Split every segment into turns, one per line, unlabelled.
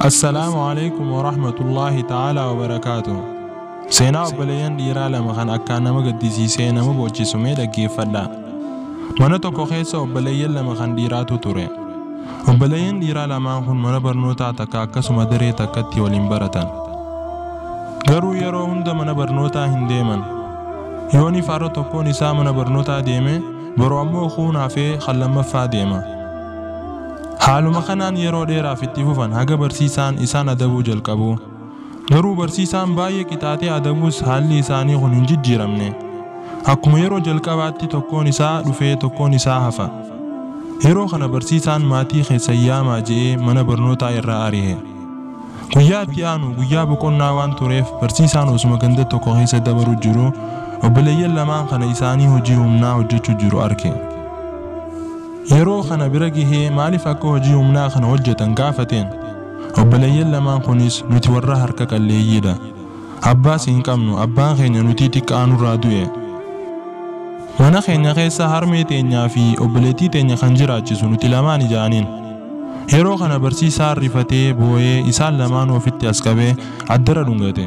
السلام عليكم ورحمة الله تعالى وبركاته. سينا وبليان ديرا لما خان أكانا مقدسي سينا مبوچي سميدا كيف فلا منا توكو خيسا وبليان لما خان ديراتو توري وبليان ديرا لما خان منا برنوتا تكاكا سمدري تكتي والإنبرتان غرو يرو هند منا برنوتا هنديمن يوني فارو توكو نسا منا برنوتا ديمي برو أمو خون هفي خلما فا ديما حالuma kanaan yeroo dheeraaf itti fufan haga barsiisaan isaan adabuu jalqabu garuu barsiisaan baay'ee qixaatee adabuus haalli isaanii kun hin jijjiiramne akkuma yeroo jalqabaatti tokkoon isaa dhufee tokkoon isaa hafa yeroo kana barsiisaan maatii keessayyaa je'ee mana barnootaa irraa ari'e guyyaa itti aanu guyyaa boqonnaa waan tureef barsiisaan osuma ganda tokko keessa dabaru jiru obboleeyyan lamaan kana isaanii hojii humnaa hojjechuu jiru arge yeroo kana bira gahee maaliif akka hojii humnaa kana hojjetan gaafateen obboleeyyan lamaan kunis nuti warra harka qalleeyyiidha abbaas hin qabnu abbaan keenya nuti xiqqaanurraa du'e mana keenya keessa harmee teenyaa fi obboleettii teenya kan jiraachisu nuti lamaan ijaaniin yeroo kana barsiisaan rifatee boo'ee isaan lamaan ofitti as qabee addara dhungate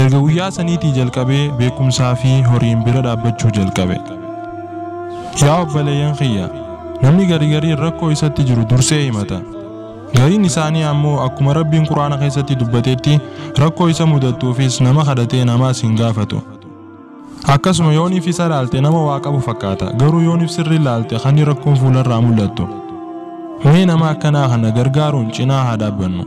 erga guyyaa saniitii jalqabee beekumsaa fi horiin bira dhaabbachuu jalqabe yaa obboleeyyan kiyya namni garii rakkoo isatti jiru dursee himata gariin isaanii ammoo akkuma rabbiin quraana keessatti dubbatetti rakkoo isa mudattuufis nama kadhatee namaas hin gaafatu akkasuma yooniif isa laalte nama waa qabu fakkaata garuu yooniif sirri laalte kan rakkoon fuularraa mul'attu mee nama akkanaa kana gargaaruun cinaa haa dhaabbannu